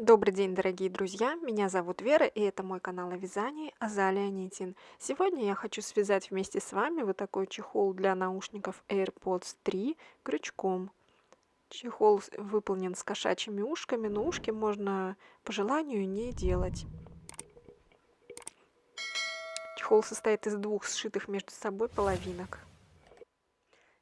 Добрый день, дорогие друзья! Меня зовут Вера, и это мой канал о вязании Азалия Нитин. Сегодня я хочу связать вместе с вами вот такой чехол для наушников AirPods 3 крючком. Чехол выполнен с кошачьими ушками, но ушки можно по желанию не делать. Чехол состоит из двух сшитых между собой половинок.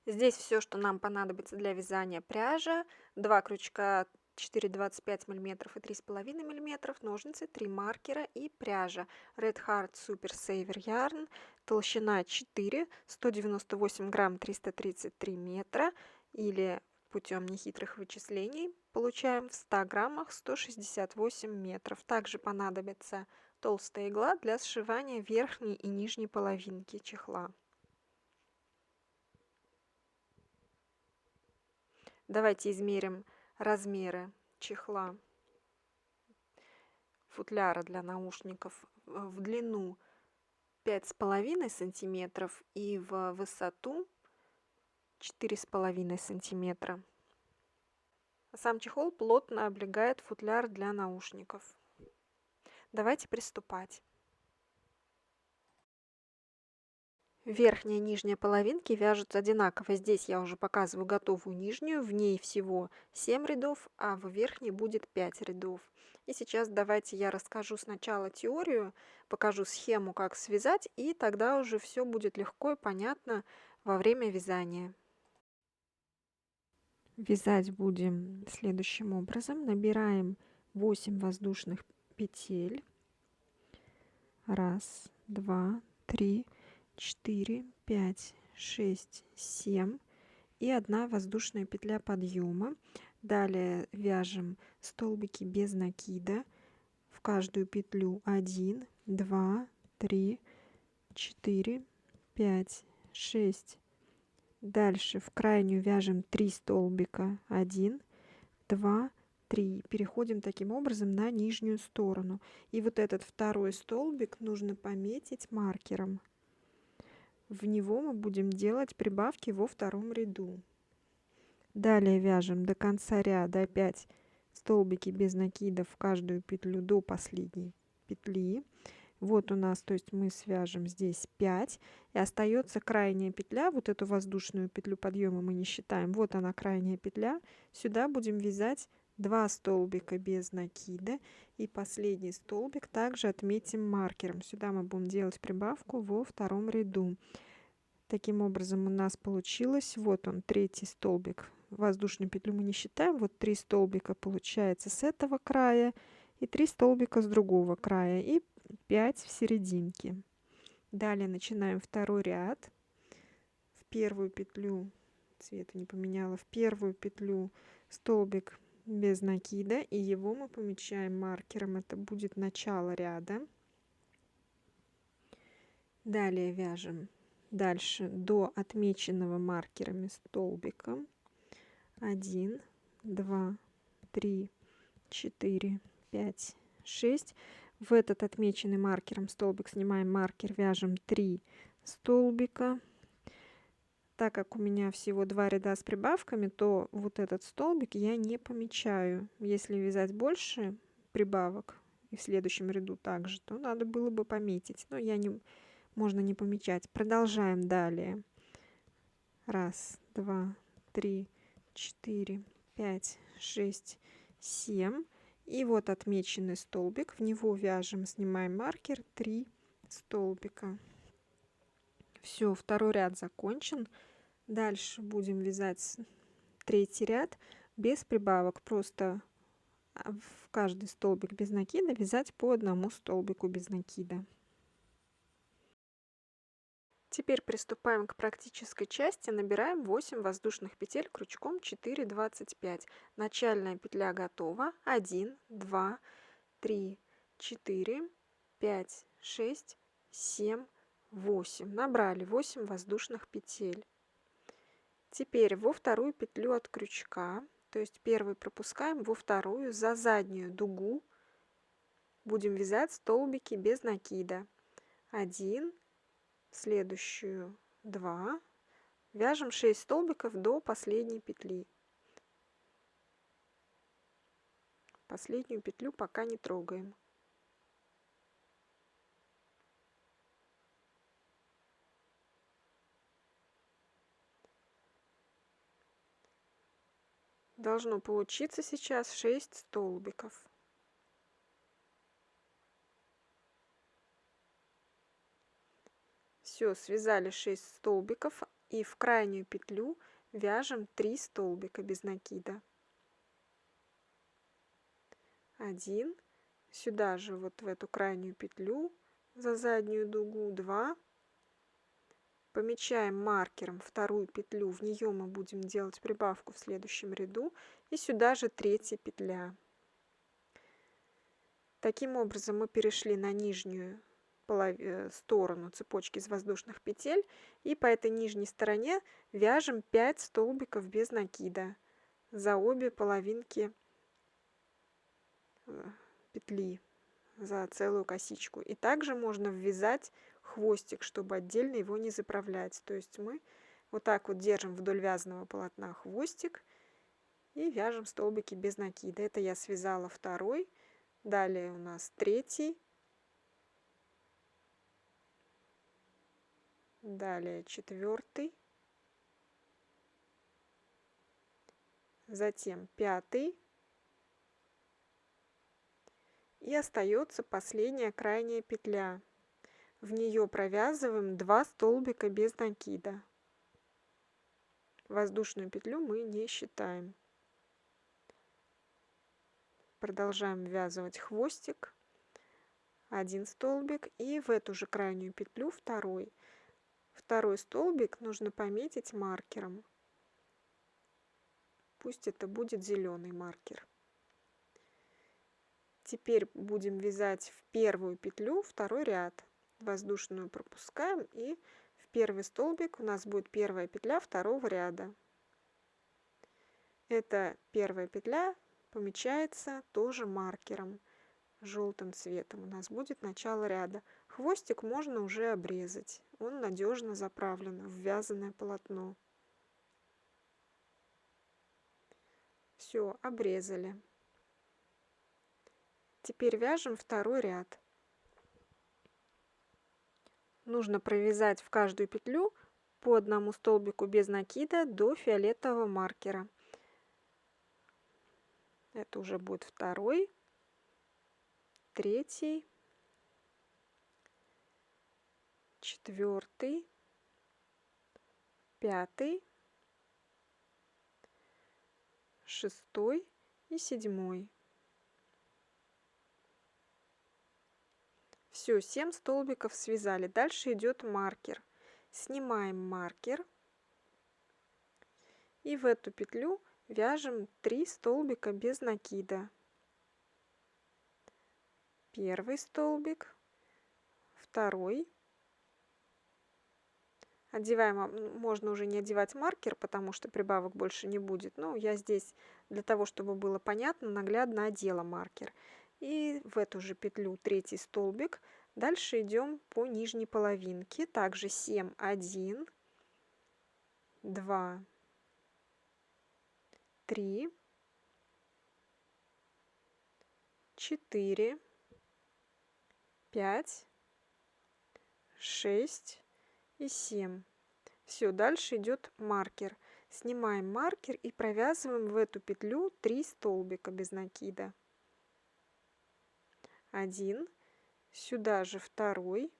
Здесь все, что нам понадобится для вязания: пряжа, 2 крючка 4,25 мм и 3,5 мм, ножницы, 3 маркера и пряжа Red Heart Super Saver Yarn, толщина 4, 198 грамм, 333 метра, или путем нехитрых вычислений получаем в 100 граммах 168 метров. Также понадобится толстая игла для сшивания верхней и нижней половинки чехла. Давайте измерим размеры чехла футляра для наушников в длину 5,5 сантиметров и в высоту 4,5 сантиметра. Сам чехол плотно облегает футляр для наушников. Давайте приступать. Верхняя и нижняя половинки вяжутся одинаково. Здесь я уже показываю готовую нижнюю, в ней всего 7 рядов, а в верхней будет 5 рядов. И сейчас давайте я расскажу сначала теорию, покажу схему, как связать, и тогда уже все будет легко и понятно во время вязания. Вязать будем следующим образом. Набираем 8 воздушных петель. 1, 2, 3, 4, 5, 6, 7 и 1 воздушная петля подъема. Далее вяжем столбики без накида. В каждую петлю 1, 2, 3, 4, 5, 6. Дальше в крайнюю вяжем 3 столбика. 1, 2, 3. Переходим таким образом на нижнюю сторону. И вот этот второй столбик нужно пометить маркером. В него мы будем делать прибавки во втором ряду. Далее вяжем до конца ряда опять столбики без накида в каждую петлю до последней петли. Вот у нас, то есть мы свяжем здесь 5, и остается крайняя петля. Вот эту воздушную петлю подъема мы не считаем. Вот она, крайняя петля. Сюда будем вязать 2 столбика без накида, и последний столбик также отметим маркером. Сюда мы будем делать прибавку во втором ряду. Таким образом у нас получилось, вот он, третий столбик. Воздушную петлю мы не считаем. Вот 3 столбика получается с этого края и 3 столбика с другого края, и 5 в серединке. Далее начинаем второй ряд. В первую петлю, цвета не поменяла, в первую петлю столбик без накида, и его мы помечаем маркером. Это будет начало ряда. Далее вяжем дальше до отмеченного маркерами столбика. 1, 2, 3, 4, 5, 6. В этот отмеченный маркером столбик снимаем маркер, вяжем 3 столбика. Так как у меня всего 2 ряда с прибавками, то вот этот столбик я не помечаю. Если вязать больше прибавок и в следующем ряду также, то надо было бы пометить. Но можно не помечать. Продолжаем далее. 1, 2, 3, 4, 5, 6, 7. И вот отмеченный столбик, в него вяжем, снимаем маркер, 3 столбика. Все, второй ряд закончен. Дальше будем вязать третий ряд без прибавок. Просто в каждый столбик без накида вязать по одному столбику без накида. Теперь приступаем к практической части. Набираем 8 воздушных петель крючком 4,25. Начальная петля готова. 1, 2, 3, 4, 5, 6, 7, 8. Набрали 8 воздушных петель. Теперь во вторую петлю от крючка, то есть первую пропускаем, во вторую за заднюю дугу будем вязать столбики без накида. 1, следующую 2, вяжем 6 столбиков до последней петли. Последнюю петлю пока не трогаем. Должно получиться сейчас 6 столбиков. Все, связали 6 столбиков и в крайнюю петлю вяжем 3 столбика без накида. 1, сюда же вот в эту крайнюю петлю за заднюю дугу 2. Помечаем маркером вторую петлю, в нее мы будем делать прибавку в следующем ряду, и сюда же 3-я петля. Таким образом мы перешли на нижнюю сторону цепочки из воздушных петель, и по этой нижней стороне вяжем 5 столбиков без накида за обе половинки петли, за целую косичку. И также можно ввязать хвостик, чтобы отдельно его не заправлять. То есть мы вот так вот держим вдоль вязаного полотна хвостик и вяжем столбики без накида. Это я связала второй, далее у нас 3, далее 4, затем 5, и остается последняя крайняя петля. В нее провязываем 2 столбика без накида. Воздушную петлю мы не считаем. Продолжаем ввязывать хвостик, 1 столбик, и в эту же крайнюю петлю второй. Второй столбик нужно пометить маркером. Пусть это будет зеленый маркер. Теперь будем вязать в первую петлю второй ряд. Воздушную пропускаем, и в первый столбик у нас будет первая петля второго ряда. Эта первая петля помечается тоже маркером желтым цветом. У нас будет начало ряда. Хвостик можно уже обрезать. Он надежно заправлен в вязаное полотно. Все, обрезали. Теперь вяжем второй ряд. Нужно провязать в каждую петлю по одному столбику без накида до фиолетового маркера. Это уже будет второй, 3, 4, 5, 6 и 7. Все, 7 столбиков связали. Дальше идет маркер. Снимаем маркер и в эту петлю вяжем 3 столбика без накида. Первый столбик, второй. Одеваем, можно уже не одевать маркер, потому что прибавок больше не будет. Но я здесь для того, чтобы было понятно, наглядно одела маркер. И в эту же петлю 3 столбик. Дальше идем по нижней половинке. Также 7, 1, 2, 3, 4, 5, 6 и 7. Все, дальше идет маркер. Снимаем маркер и провязываем в эту петлю 3 столбика без накида. 1, сюда же второй.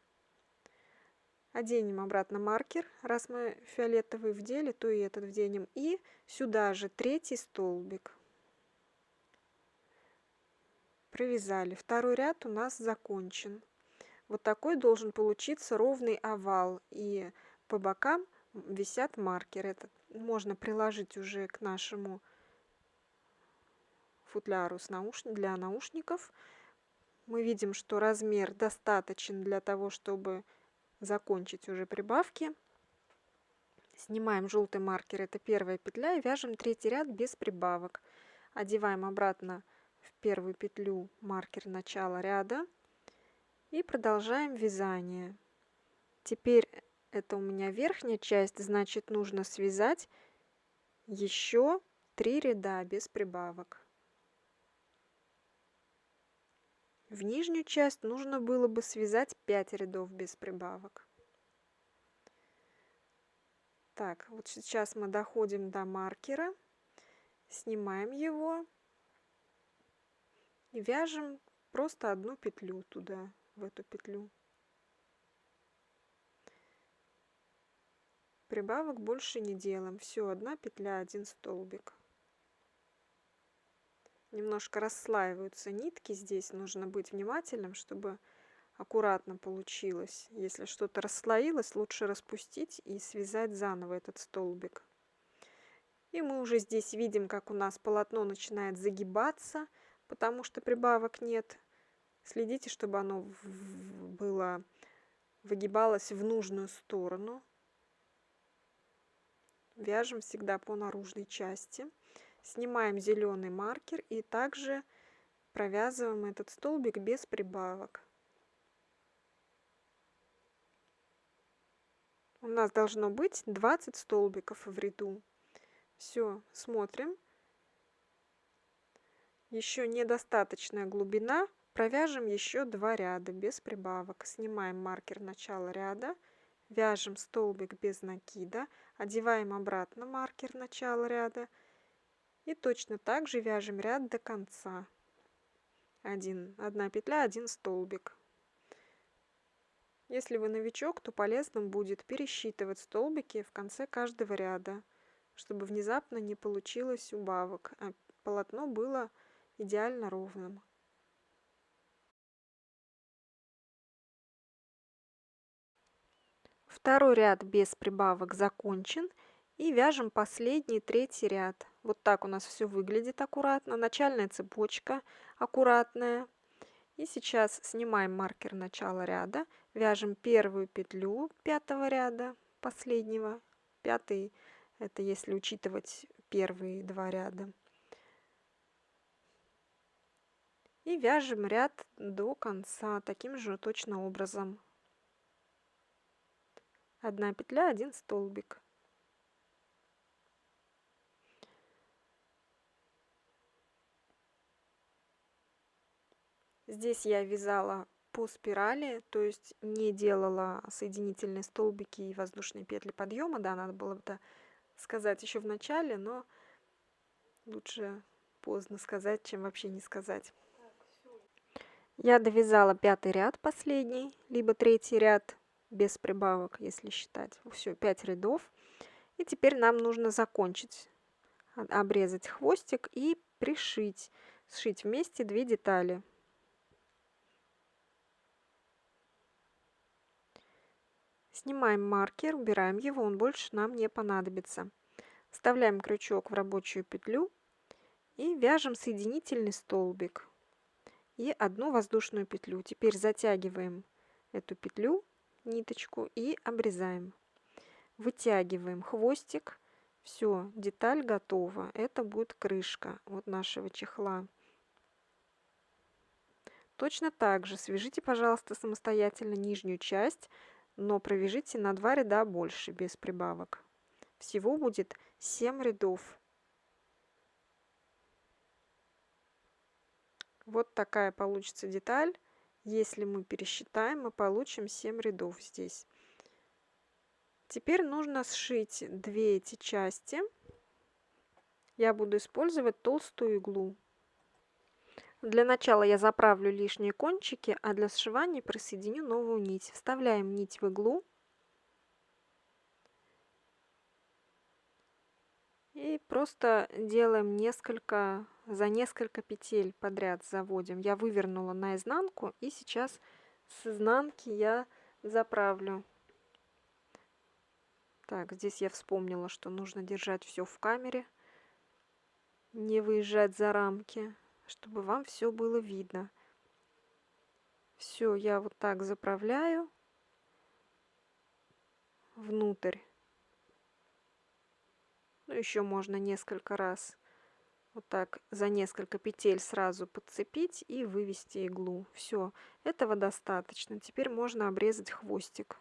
Оденем обратно маркер, раз мы фиолетовый вдели, то и этот вденем. И сюда же 3 столбик. Провязали. Второй ряд у нас закончен. Вот такой должен получиться ровный овал. И по бокам висят маркеры. Это можно приложить уже к нашему футляру для наушников. Мы видим, что размер достаточен для того, чтобы закончить уже прибавки. Снимаем желтый маркер, это первая петля, и вяжем 3-й ряд без прибавок. Одеваем обратно в первую петлю маркер начала ряда и продолжаем вязание. Теперь это у меня верхняя часть, значит нужно связать еще 3 ряда без прибавок. в нижнюю часть нужно было бы связать 5 рядов без прибавок. Так, вот сейчас мы доходим до маркера, снимаем его и вяжем просто одну петлю туда, в эту петлю. Прибавок больше не делаем. Все, одна петля, один столбик. Немножко расслаиваются нитки. Здесь нужно быть внимательным, чтобы аккуратно получилось. Если что-то расслоилось, лучше распустить и связать заново этот столбик. И мы уже здесь видим, как у нас полотно начинает загибаться, потому что прибавок нет. Следите, чтобы оно выгибалось в нужную сторону. Вяжем всегда по наружной части. Снимаем зеленый маркер и также провязываем этот столбик без прибавок. У нас должно быть 20 столбиков в ряду. Все, смотрим. Еще недостаточная глубина. Провяжем еще 2 ряда без прибавок. Снимаем маркер начала ряда. Вяжем столбик без накида. Одеваем обратно маркер начала ряда. И точно так же вяжем ряд до конца. Одна петля, один столбик. Если вы новичок, то полезным будет пересчитывать столбики в конце каждого ряда, чтобы внезапно не получилось убавок, а полотно было идеально ровным. Второй ряд без прибавок закончен. И вяжем последний, третий ряд. Вот так у нас все выглядит аккуратно. Начальная цепочка аккуратная. И сейчас снимаем маркер начала ряда, вяжем первую петлю 5-го ряда, последнего. 5-й – это если учитывать первые 2 ряда. И вяжем ряд до конца таким же точно образом. Одна петля, один столбик. Здесь я вязала по спирали, то есть не делала соединительные столбики и воздушные петли подъема. Да, надо было это сказать еще в начале, но лучше поздно сказать, чем вообще не сказать. Я довязала 5-й ряд последний, либо 3-й ряд без прибавок, если считать. Все, 5 рядов. И теперь нам нужно закончить, обрезать хвостик и пришить, сшить вместе 2 детали. Снимаем маркер, убираем его, он больше нам не понадобится. Вставляем крючок в рабочую петлю и вяжем соединительный столбик и одну воздушную петлю. Теперь затягиваем эту петлю, ниточку, и обрезаем. Вытягиваем хвостик. Все, деталь готова. Это будет крышка от нашего чехла. Точно так же свяжите, пожалуйста, самостоятельно нижнюю часть, но провяжите на 2 ряда больше, без прибавок. Всего будет 7 рядов. Вот такая получится деталь. Если мы пересчитаем, мы получим 7 рядов здесь. Теперь нужно сшить 2 эти части. Я буду использовать толстую иглу. Для начала я заправлю лишние кончики, а для сшивания присоединю новую нить. Вставляем нить в иглу. И просто делаем за несколько петель подряд заводим. Я вывернула наизнанку, и сейчас с изнанки я заправлю. Так, здесь я вспомнила, что нужно держать все в камере, не выезжать за рамки, чтобы вам все было видно. Все, я вот так заправляю внутрь. Ну, еще можно несколько раз вот так за несколько петель сразу подцепить и вывести иглу. Все, этого достаточно. Теперь можно обрезать хвостик.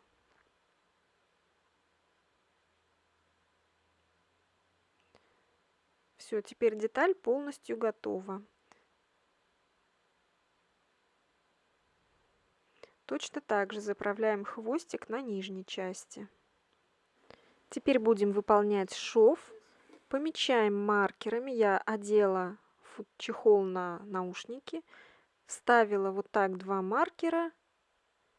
Все, теперь деталь полностью готова. Точно так же заправляем хвостик на нижней части. Теперь будем выполнять шов. Помечаем маркерами. Я одела чехол на наушники, вставила вот так 2 маркера,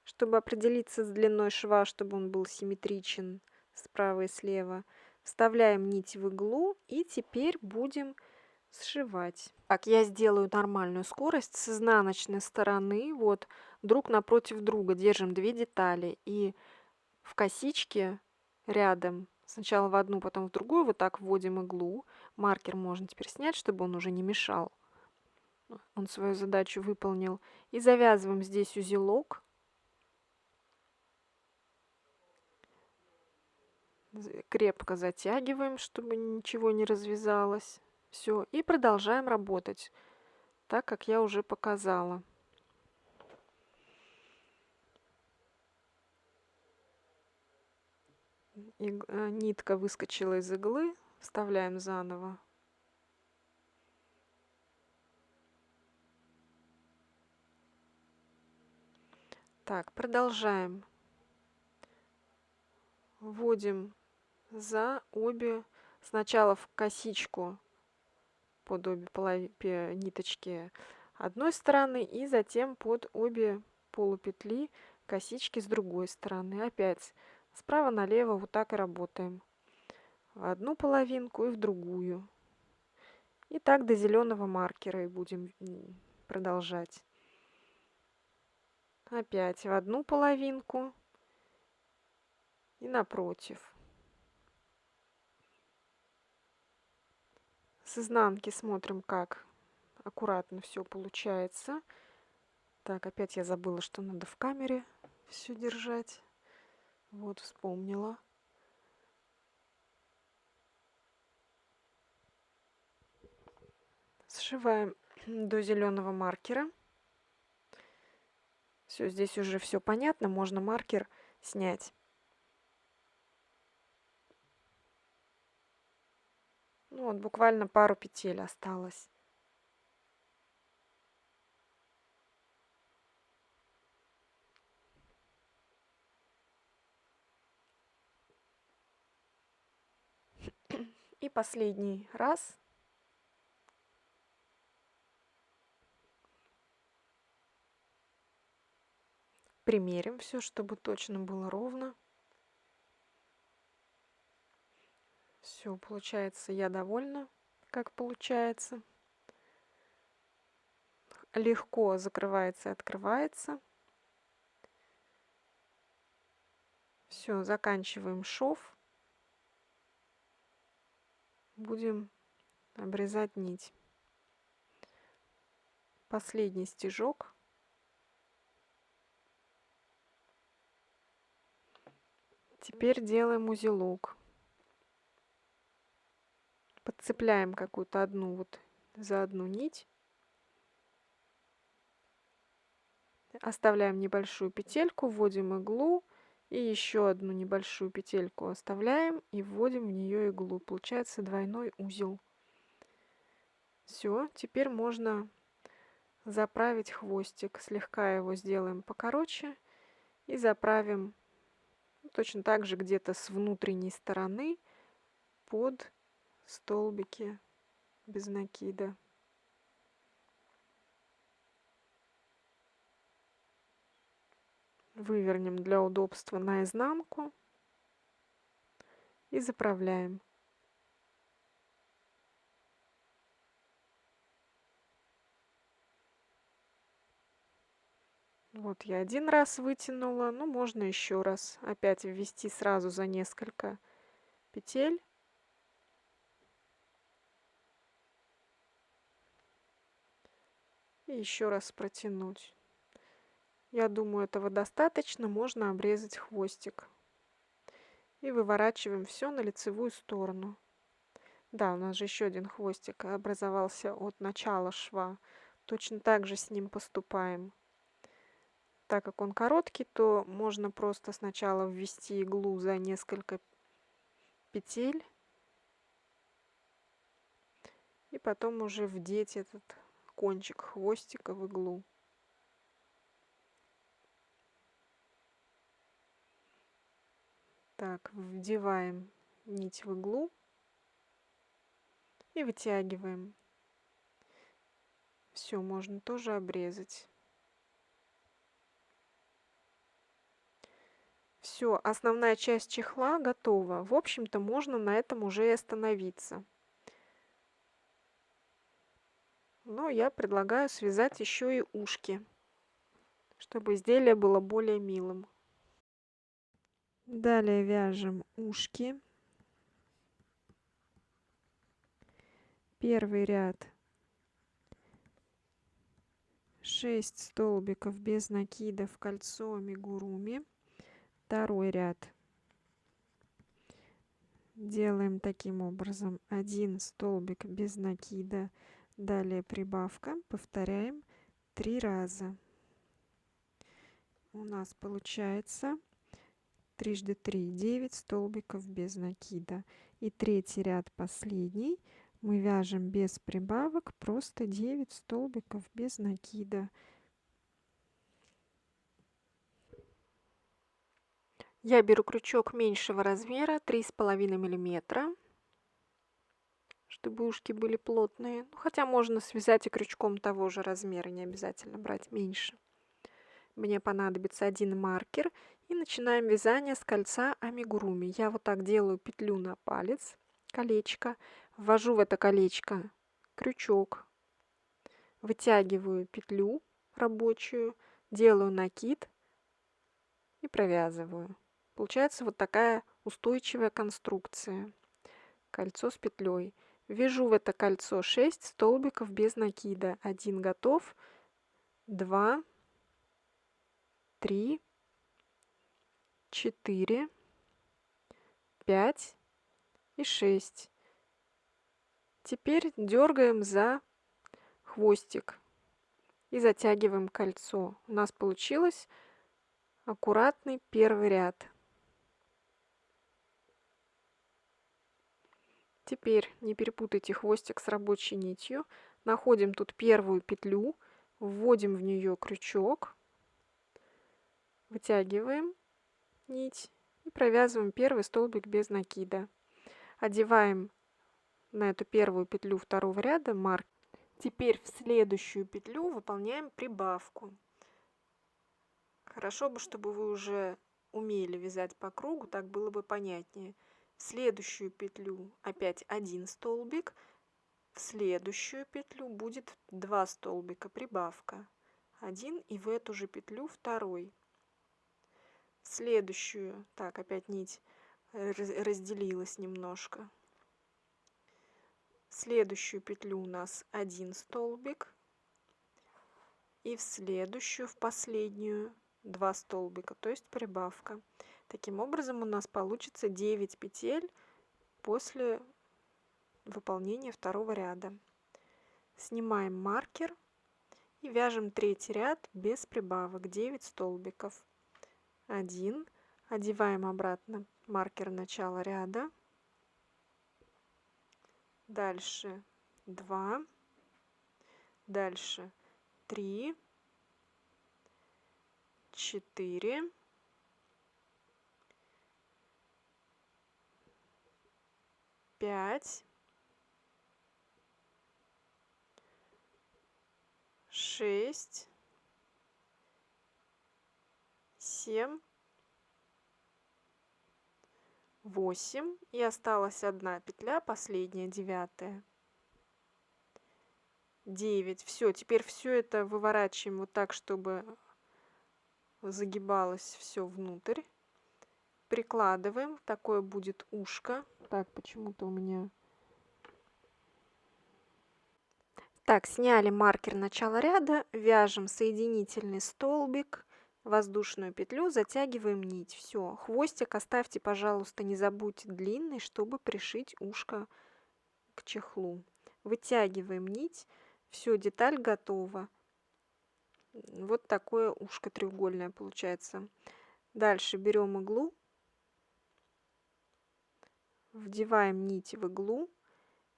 чтобы определиться с длиной шва, чтобы он был симметричен справа и слева. Вставляем нить в иглу и теперь будем сшивать. Так, я сделаю нормальную скорость с изнаночной стороны, вот, друг напротив друга держим 2 детали и в косичке рядом сначала в одну, потом в другую вот так вводим иглу. Маркер можно теперь снять, чтобы он уже не мешал. Он свою задачу выполнил. И завязываем здесь узелок. Крепко затягиваем, чтобы ничего не развязалось. Все, и продолжаем работать, так как я уже показала. Нитка выскочила из иглы, вставляем заново. Так, продолжаем. Вводим за обе, сначала в косичку под обе ниточки одной стороны и затем под обе полупетли косички с другой стороны. Опять справа налево вот так и работаем. В одну половинку и в другую. И так до зеленого маркера и будем продолжать. Опять в одну половинку и напротив. С изнанки смотрим, как аккуратно все получается. Так, опять я забыла, что надо в камере все держать. Вот, вспомнила. Сшиваем до зеленого маркера. Все, здесь уже все понятно, можно маркер снять. Ну вот, буквально пару петель осталось. И последний раз. Примерим все, чтобы точно было ровно. Все, получается, я довольна, как получается. Легко закрывается и открывается. Все, заканчиваем шов. Будем обрезать нить. Последний стежок. Теперь делаем узелок. Подцепляем какую-то одну вот за одну нить. Оставляем небольшую петельку, вводим иглу. И еще одну небольшую петельку оставляем и вводим в нее иглу. Получается двойной узел. Все, теперь можно заправить хвостик. Слегка его сделаем покороче и заправим точно так же где-то с внутренней стороны под столбики без накида. Вывернем для удобства наизнанку и заправляем. Вот я один раз вытянула, но можно еще раз опять ввести сразу за несколько петель. И еще раз протянуть. Я думаю, этого достаточно, можно обрезать хвостик. И выворачиваем все на лицевую сторону. Да, у нас же еще один хвостик образовался от начала шва. Точно так же с ним поступаем. Так как он короткий, то можно просто сначала ввести иглу за несколько петель. И потом уже вдеть этот кончик хвостика в иглу. Так, вдеваем нить в иглу и вытягиваем. Все, можно тоже обрезать. Все, основная часть чехла готова. В общем-то, можно на этом уже и остановиться. Но я предлагаю связать еще и ушки, чтобы изделие было более милым. Далее вяжем ушки. Первый ряд 6 столбиков без накида в кольцо амигуруми. Второй ряд делаем таким образом: 1 столбик без накида, далее прибавка, повторяем 3 раза. У нас получается 3 × 3 = 9 столбиков без накида. И третий ряд, последний, мы вяжем без прибавок, просто 9 столбиков без накида. Я беру крючок меньшего размера, 3,5 мм, чтобы ушки были плотные. Хотя можно связать и крючком того же размера, не обязательно брать меньше. Мне понадобится один маркер. И начинаем вязание с кольца амигуруми. Я вот так делаю петлю на палец, колечко, ввожу в это колечко крючок, вытягиваю петлю рабочую, делаю накид и провязываю. Получается вот такая устойчивая конструкция. Кольцо с петлей. Вяжу в это кольцо 6 столбиков без накида. 1 готов, 2, 3, 4, 5 и 6. Теперь дергаем за хвостик и затягиваем кольцо. У нас получилось аккуратный первый ряд. Теперь не перепутайте хвостик с рабочей нитью. Находим тут первую петлю, вводим в нее крючок, вытягиваем нить и провязываем первый столбик без накида. Одеваем на эту первую петлю второго ряда маркер. Теперь в следующую петлю выполняем прибавку. Хорошо бы, чтобы вы уже умели вязать по кругу, так было бы понятнее. В следующую петлю опять 1 столбик, в следующую петлю будет 2 столбика, прибавка. 1 и в эту же петлю второй. В следующую, так, опять нить разделилась немножко. В следующую петлю у нас 1 столбик. И в следующую, в последнюю, 2 столбика, то есть прибавка. Таким образом у нас получится 9 петель после выполнения второго ряда. Снимаем маркер и вяжем третий ряд без прибавок, 9 столбиков. 1, одеваем обратно маркер начала ряда, дальше 2, дальше 3, 4, 5, 6, 7, 8 и осталась одна петля, последняя, 9. 9. Все, теперь все это выворачиваем вот так, чтобы загибалось все внутрь. Прикладываем, такое будет ушко. Так, почему-то у меня... Так, сняли маркер начала ряда, вяжем соединительный столбик, воздушную петлю, затягиваем нить. Все, хвостик оставьте, пожалуйста, не забудьте длинный, чтобы пришить ушко к чехлу. Вытягиваем нить, все, деталь готова. Вот такое ушко треугольное получается. Дальше берем иглу, вдеваем нить в иглу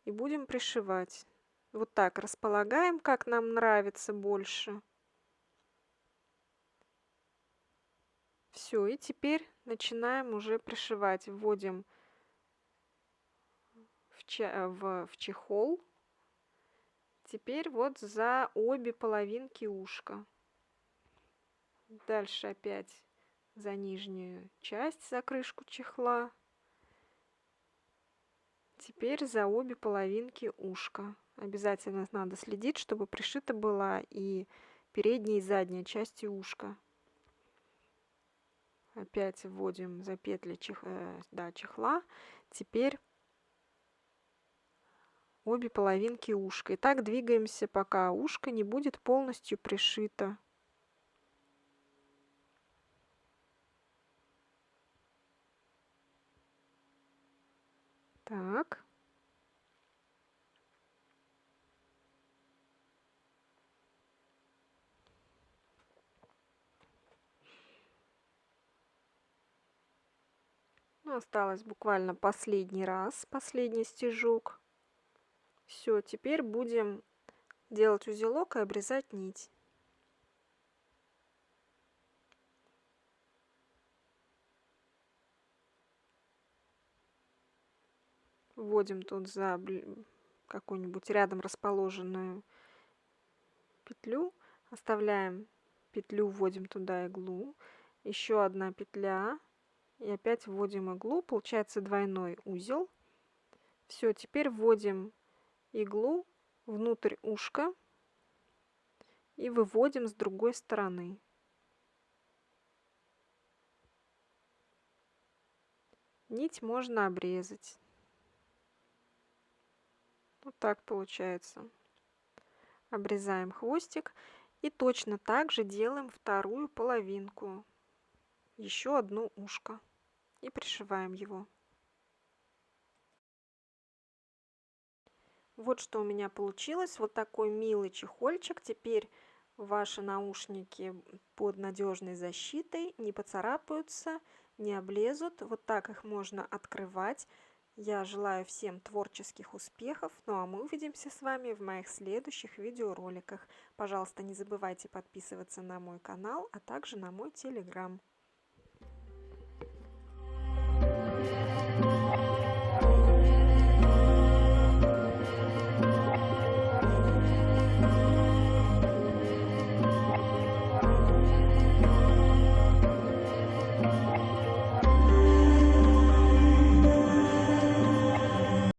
и будем пришивать. Вот так располагаем, как нам нравится больше. Все, и теперь начинаем уже пришивать. Вводим в чехол. Теперь вот за обе половинки ушка. Дальше опять за нижнюю часть, за крышку чехла. Теперь за обе половинки ушка. Обязательно надо следить, чтобы пришита была и передняя, и задняя части ушка. Опять вводим за петли чехла. Теперь обе половинки ушка. И так двигаемся, пока ушко не будет полностью пришито. Так. Ну, осталось буквально последний раз, последний стежок. Все, теперь будем делать узелок и обрезать нить. Вводим тут за какую-нибудь рядом расположенную петлю, оставляем петлю, вводим туда иглу, еще одна петля и опять вводим иглу, получается двойной узел. Все, теперь вводим иглу внутрь ушка и выводим с другой стороны. Нить можно обрезать. Вот так получается. Обрезаем хвостик и точно так же делаем вторую половинку, еще одно ушко, и пришиваем его. Вот что у меня получилось. Вот такой милый чехольчик. Теперь ваши наушники под надежной защитой, не поцарапаются, не облезут. Вот так их можно открывать. Я желаю всем творческих успехов. Ну а мы увидимся с вами в моих следующих видеороликах. Пожалуйста, не забывайте подписываться на мой канал, а также на мой телеграм.